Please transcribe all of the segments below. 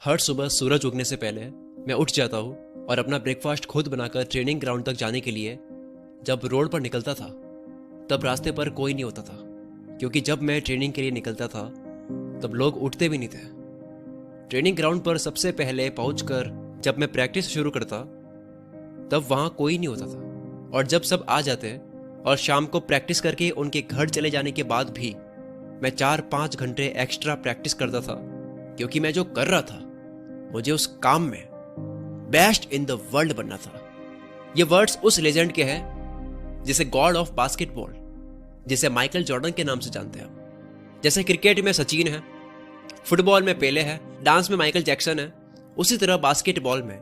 हर सुबह सूरज उगने से पहले मैं उठ जाता हूँ और अपना ब्रेकफास्ट खुद बनाकर ट्रेनिंग ग्राउंड तक जाने के लिए जब रोड पर निकलता था तब रास्ते पर कोई नहीं होता था, क्योंकि जब मैं ट्रेनिंग के लिए निकलता था तब लोग उठते भी नहीं थे। ट्रेनिंग ग्राउंड पर सबसे पहले पहुंचकर जब मैं प्रैक्टिस शुरू करता तब वहां कोई नहीं होता था, और जब सब आ जाते और शाम को प्रैक्टिस करके उनके घर चले जाने के बाद भी मैं 4-5 घंटे एक्स्ट्रा प्रैक्टिस करता था, क्योंकि मैं जो कर रहा था मुझे उस काम में बेस्ट इन द वर्ल्ड बनना था। ये वर्ड्स उस लेजेंड के हैं जिसे गॉड ऑफ बास्केटबॉल, जिसे माइकल जॉर्डन के नाम से जानते हैं। जैसे क्रिकेट में सचिन है, फुटबॉल में पेले है, डांस में माइकल जैक्सन है, उसी तरह बास्केटबॉल में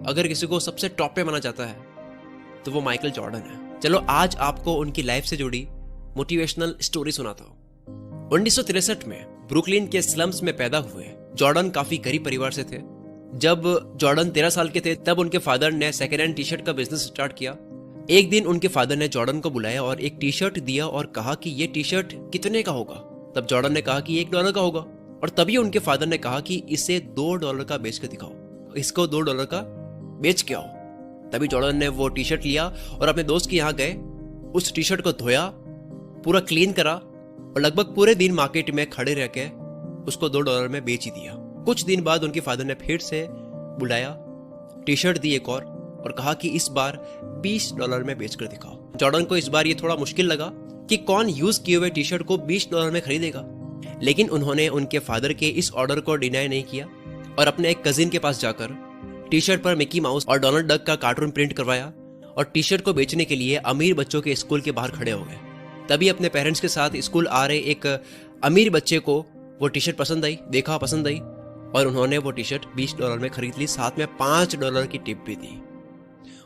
अगर किसी को सबसे टॉप पे माना जाता है तो वो माइकल जॉर्डन है। चलो आज आपको उनकी लाइफ से जुड़ी मोटिवेशनल स्टोरी सुनाता हूँ। 1963 में ब्रुकलिन के स्लम्स में पैदा हुए जॉर्डन काफी गरीब परिवार से थे। जब जॉर्डन 13 साल के थे तब उनके फादर ने सेकेंड हैंड टी शर्ट का बिजनेस स्टार्ट किया। एक दिन उनके फादर ने जॉर्डन को बुलाया और एक टी शर्ट दिया और कहा कि ये टी शर्ट कितने का होगा। तब जॉर्डन ने कहा कि $1 का होगा, और तभी उनके फादर ने कहा कि इसे $2 का बेच कर दिखाओ, इसको $2 का बेच के आओ। तभी जॉर्डन ने वो टी शर्ट लिया और अपने दोस्त के यहाँ गए, उस टी शर्ट को धोया, पूरा क्लीन करा और लगभग पूरे दिन मार्केट में खड़े रह के उसको $2 में बेच ही दिया। कुछ दिन बाद उनके फादर ने फिर से बुलाया, टी शर्ट दी एक और कहा कि इस बार $20 में बेचकर दिखाओ। जॉर्डन को इस बार ये थोड़ा मुश्किल लगा कि कौन यूज किए हुए टी शर्ट को $20 में खरीदेगा, लेकिन उन्होंने उनके फादर के इस ऑर्डर को डिनाई नहीं किया और अपने एक कजिन के पास जाकर टी शर्ट पर मिकी माउस और डोनाल्ड डक का कार्टून प्रिंट करवाया और टी शर्ट को बेचने के लिए अमीर बच्चों के स्कूल के बाहर खड़े हो गए। तभी अपने पेरेंट्स के साथ स्कूल आ रहे एक अमीर बच्चे को वो टी शर्ट पसंद आई, देखा, पसंद आई, और उन्होंने वो टी शर्ट $20 में खरीद ली, साथ में $5 की टिप भी दी।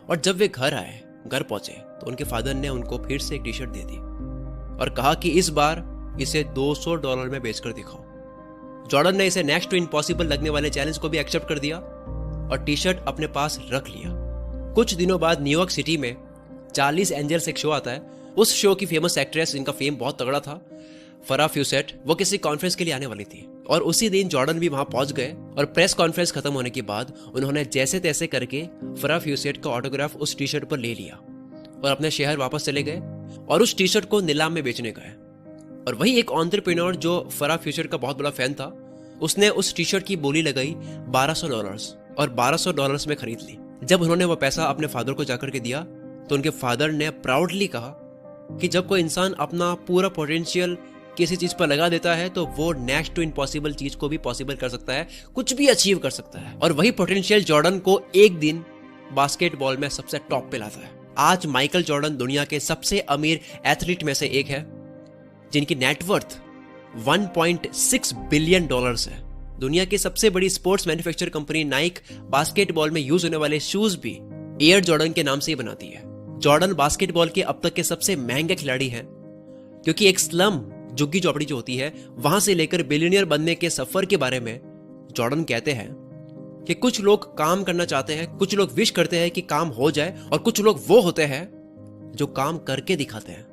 और जब वे घर पहुंचे तो उनके फादर ने उनको फिर से एक टी शर्ट दे दी और कहा कि इस बार इसे $200 में बेचकर दिखाओ। जॉर्डन ने इसे नेक्स्ट टू इम्पॉसिबल लगने वाले चैलेंज को भी एक्सेप्ट कर दिया और टी शर्ट अपने पास रख लिया। कुछ दिनों बाद न्यूयॉर्क सिटी में चार्लीज एंजल्स एक शो आता है। उस शो की फेमस एक्ट्रेस, जिनका फेम बहुत तगड़ा था, फरा फ्यूसेट, वो किसी कॉन्फ्रेंस के लिए आने वाली थी और उसी दिन जॉर्डन भी वहां पहुंच गए और प्रेस कॉन्फ्रेंस खत्म होने के बाद उन्होंने जैसे तैसे करके फरा फ्यूसेट का ऑटोग्राफ उस टी शर्ट पर ले लिया और अपने शहर वापस चले गए और उस टी शर्ट को नीलाम में बेचने गए। और वही एक एंटरप्रेन्योर जो फरा फ्यूसेट का बहुत बड़ा फैन था, उसने उस टी शर्ट की बोली लगाई $1200 और $1200 में खरीद ली। जब उन्होंने वो पैसा अपने फादर को जाकर के दिया तो उनके फादर ने प्राउडली कहा कि जब कोई इंसान अपना पूरा पोटेंशियल किसी चीज पर लगा देता है तो वो नेक्स्ट टू इम्पॉसिबल चीज को भी पॉसिबल कर सकता है, कुछ भी अचीव कर सकता है। और वही पोटेंशियल जॉर्डन को एक दिन बास्केटबॉल में सबसे टॉप पे लाता है। आज माइकल जॉर्डन दुनिया के सबसे अमीर एथलीट में से एक है, जिनकी नेटवर्थ $1.6 बिलियन है। दुनिया की सबसे बड़ी sports manufacture company Naik basketball में यूज होने वाले शूज भी एयर जॉर्डन के नाम से ही बनाती है। जॉर्डन बास्केटबॉल के अब तक के सबसे महंगे खिलाड़ी हैं, क्योंकि एक स्लम झुग्गी झोपड़ी जो होती है वहां से लेकर बिलियनियर बनने के सफर के बारे में जॉर्डन कहते हैं कि कुछ लोग काम करना चाहते हैं, कुछ लोग विश करते हैं कि काम हो जाए, और कुछ लोग वो होते हैं जो काम करके दिखाते हैं।